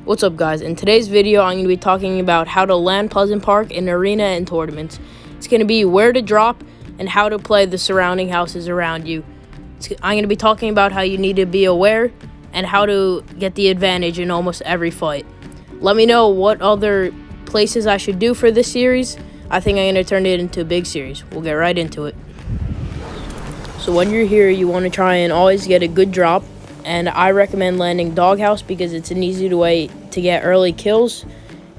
What's up, guys? In today's video, I'm going to be talking about how to land Pleasant Park in arena and tournaments. It's going to be where to drop and how to play the surrounding houses around you. I'm going to be talking about how you need to be aware and how to get the advantage in almost every fight. Let me know what other places I should do for this series. I think I'm going to turn it into a big series. We'll get right into it. So when you're here, you want to try and always get a good drop. And I recommend landing Doghouse because it's an easy way to get early kills,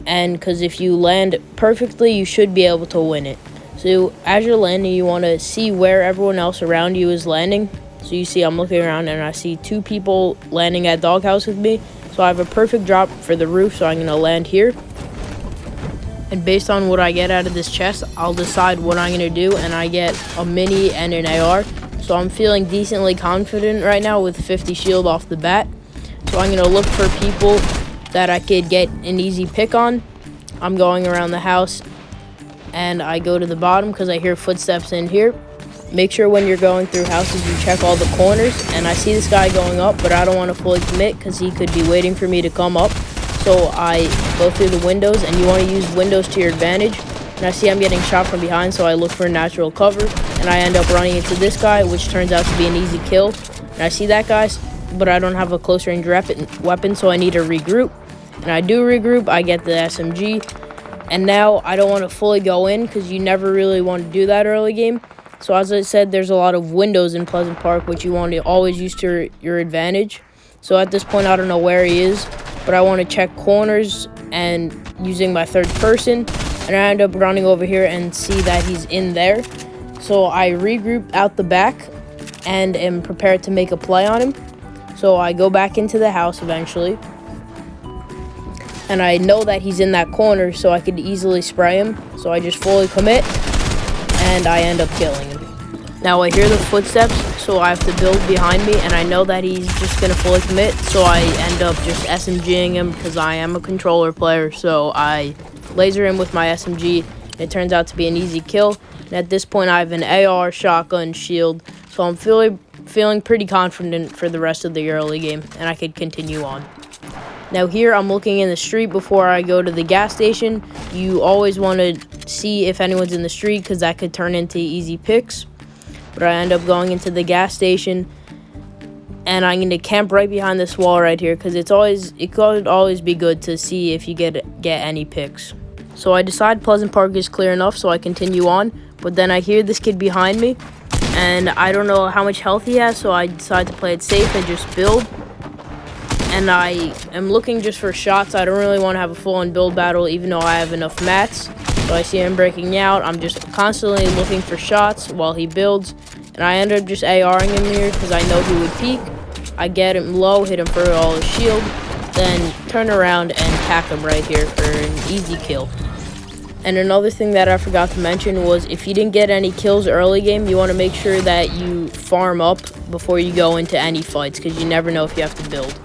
and because if you land perfectly, you should be able to win it. So as you're landing, you want to see where everyone else around you is landing. So you see I'm looking around and I see two people landing at Doghouse with me. So I have a perfect drop for the roof, so I'm going to land here. And based on what I get out of this chest, I'll decide what I'm going to do, and I get a mini and an AR. So I'm feeling decently confident right now with 50 shield off the bat. So I'm going to look for people that I could get an easy pick on. I'm going around the house and I go to the bottom because I hear footsteps in here. Make sure when you're going through houses you check all the corners. And I see this guy going up, but I don't want to fully commit because he could be waiting for me to come up. So I go through the windows, and you want to use windows to your advantage. And I see I'm getting shot from behind, so I look for natural cover, and I end up running into this guy, which turns out to be an easy kill. And I see that guy, but I don't have a close range weapon, so I need to regroup. And I do regroup, I get the SMG, and now I don't want to fully go in because you never really want to do that early game. So as I said, there's a lot of windows in Pleasant Park, which you want to always use to your advantage. So at this point, I don't know where he is, but I want to check corners and using my third person. And I end up running over here and see that he's in there. So I regroup out the back and am prepared to make a play on him. So I go back into the house eventually. And I know that he's in that corner, so I could easily spray him. So I just fully commit, and I end up killing him. Now I hear the footsteps, so I have to build behind me, and I know that he's just going to fully commit. So I end up just SMGing him because I am a controller player. So I laser him with my SMG. It turns out to be an easy kill. And at this point, I have an AR, shotgun, shield. So I'm feeling pretty confident for the rest of the early game, and I could continue on. Now here, I'm looking in the street before I go to the gas station. You always want to see if anyone's in the street because that could turn into easy picks. But I end up going into the gas station, and I'm going to camp right behind this wall right here because it could always be good to see if you get any picks. So I decide Pleasant Park is clear enough, so I continue on. But then I hear this kid behind me, and I don't know how much health he has, so I decide to play it safe and just build. And I am looking just for shots. I don't really want to have a full-on build battle, even though I have enough mats. So I see him breaking out. I'm just constantly looking for shots while he builds. And I end up just ARing him here because I know he would peek. I get him low, hit him for all his shield, then turn around and tack him right here for an easy kill. And another thing that I forgot to mention was if you didn't get any kills early game, you want to make sure that you farm up before you go into any fights because you never know if you have to build.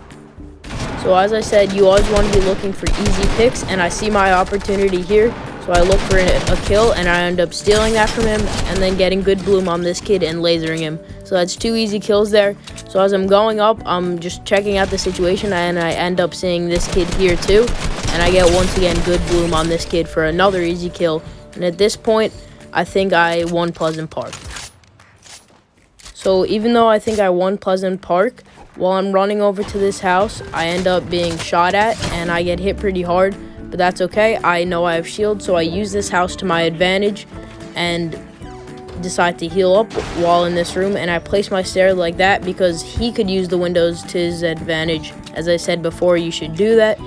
So as I said, you always want to be looking for easy picks, and I see my opportunity here. So I look for a kill, and I end up stealing that from him and then getting good bloom on this kid and lasering him. So that's 2 easy kills there. So as I'm going up, I'm just checking out the situation, and I end up seeing this kid here too. And I get, once again, good bloom on this kid for another easy kill. And at this point, I think I won Pleasant Park. So even though I think I won Pleasant Park, while I'm running over to this house, I end up being shot at, and I get hit pretty hard. But that's okay. I know I have shield, so I use this house to my advantage and decide to heal up while in this room. And I place my stair like that because he could use the windows to his advantage. As I said before, you should do that.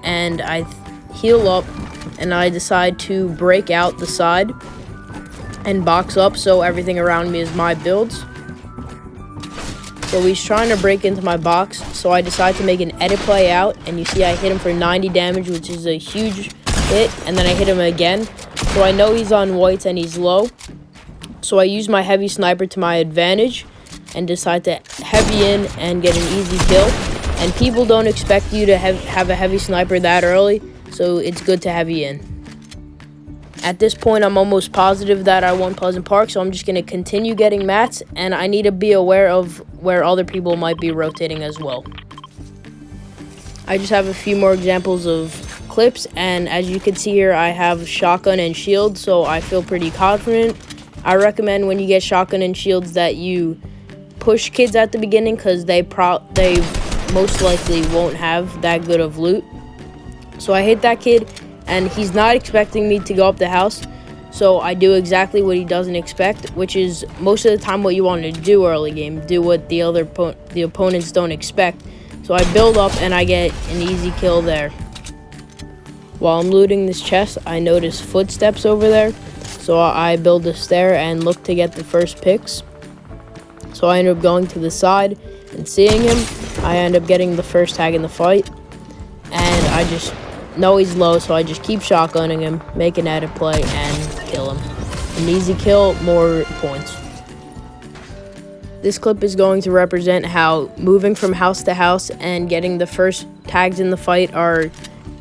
And I heal up, and I decide to break out the side and box up so everything around me is my builds. So he's trying to break into my box, so I decide to make an edit play out, and you see I hit him for 90 damage, which is a huge hit, and then I hit him again. So I know he's on whites and he's low, so I use my heavy sniper to my advantage and decide to heavy in and get an easy kill. And people don't expect you to have a heavy sniper that early, so it's good to heavy in. At this point, I'm almost positive that I won Pleasant Park, so I'm just going to continue getting mats, and I need to be aware of where other people might be rotating as well. I just have a few more examples of clips, and as you can see here, I have shotgun and shield, so I feel pretty confident. I recommend when you get shotgun and shields that you push kids at the beginning, because they most likely won't have that good of loot. So I hit that kid, and he's not expecting me to go up the house, so I do exactly what he doesn't expect, which is most of the time what you want to do early game. Do what the opponents don't expect. So I build up and I get an easy kill there. While I'm looting this chest, I notice footsteps over there, so I build a stair and look to get the first picks. So I end up going to the side and seeing him. I end up getting the first tag in the fight, and I just know he's low, so I just keep shotgunning him, make an edit play, and kill him. An easy kill, more points. This clip is going to represent how moving from house to house and getting the first tags in the fight are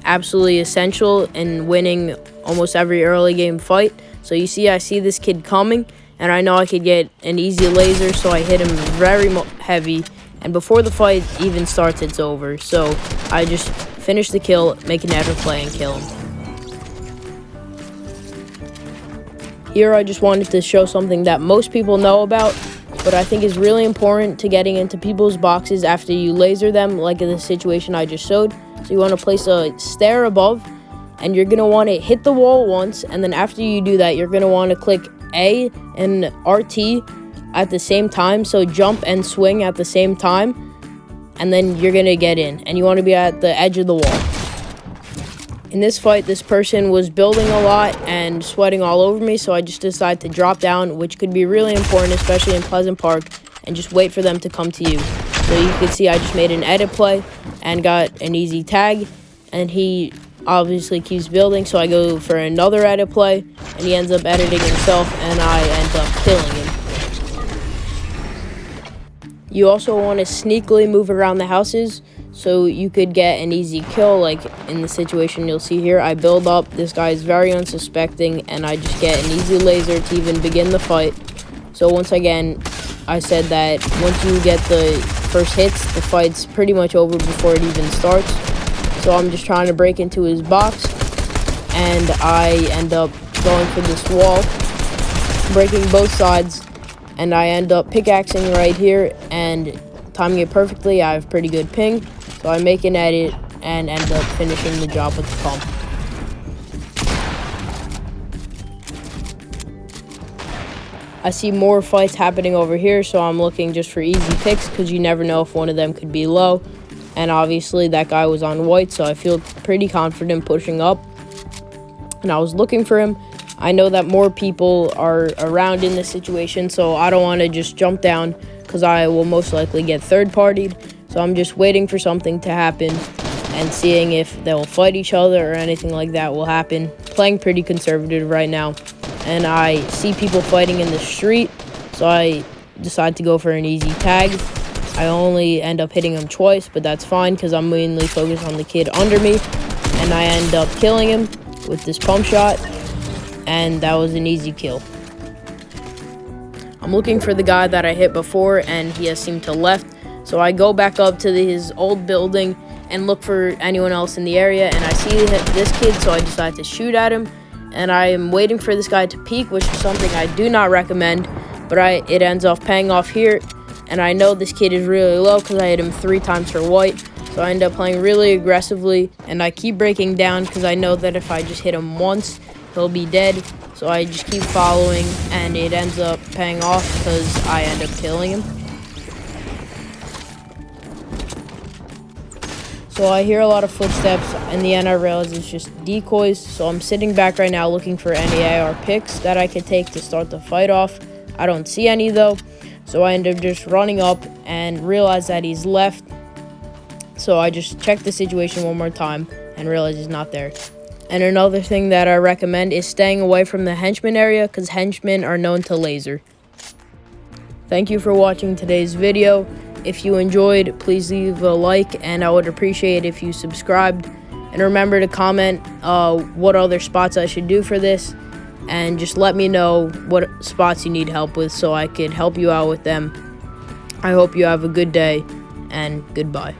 absolutely essential in winning almost every early game fight. So you see, I see this kid coming, and I know I could get an easy laser, so I hit him very heavy, and before the fight even starts, it's over. So I just finish the kill, make an edit play, and kill him. Here I just wanted to show something that most people know about, but I think is really important to getting into people's boxes after you laser them, like in the situation I just showed. So you want to place a stair above, and you're going to want to hit the wall once, and then after you do that, you're going to want to click A and RT at the same time, so jump and swing at the same time, and then you're going to get in, and you want to be at the edge of the wall. In this fight, this person was building a lot and sweating all over me, so I just decided to drop down, which could be really important, especially in Pleasant Park, and just wait for them to come to you. So you can see I just made an edit play and got an easy tag, and he obviously keeps building, so I go for another edit play, and he ends up editing himself, and I end up killing him. You also want to sneakily move around the houses, so you could get an easy kill, like in the situation you'll see here. I build up, this guy is very unsuspecting, and I just get an easy laser to even begin the fight. So once again, I said that once you get the first hits, the fight's pretty much over before it even starts. So I'm just trying to break into his box, and I end up going for this wall, breaking both sides, and I end up pickaxing right here and timing it perfectly. I have pretty good ping, so I make an edit and end up finishing the job with the pump. I see more fights happening over here, so I'm looking just for easy picks, because you never know if one of them could be low. And obviously that guy was on white, so I feel pretty confident pushing up. And I was looking for him. I know that more people are around in this situation, so I don't want to just jump down, because I will most likely get third-partied. So I'm just waiting for something to happen and seeing if they'll fight each other or anything like that will happen. Playing pretty conservative right now. And I see people fighting in the street, so I decide to go for an easy tag. I only end up hitting him twice, but that's fine, because I'm mainly focused on the kid under me. And I end up killing him with this pump shot, and that was an easy kill. I'm looking for the guy that I hit before, and he has seemed to left. So I go back up to his old building and look for anyone else in the area, and I see this kid, so I decide to shoot at him. And I am waiting for this guy to peek, which is something I do not recommend, but it ends off paying off here. And I know this kid is really low, because I hit him 3 times for white. So I end up playing really aggressively, and I keep breaking down, because I know that if I just hit him once, he'll be dead. So I just keep following, and it ends up paying off, because I end up killing him. So I hear a lot of footsteps. In the end, I realize it's just decoys. So I'm sitting back right now looking for any AR picks that I could take to start the fight off. I don't see any though. So I end up just running up and realize that he's left. So I just check the situation one more time and realize he's not there. And another thing that I recommend is staying away from the henchman area, because henchmen are known to laser. Thank you for watching today's video. If you enjoyed, please leave a like, and I would appreciate if you subscribed. And remember to comment what other spots I should do for this, and just let me know what spots you need help with so I could help you out with them. I hope you have a good day, and goodbye.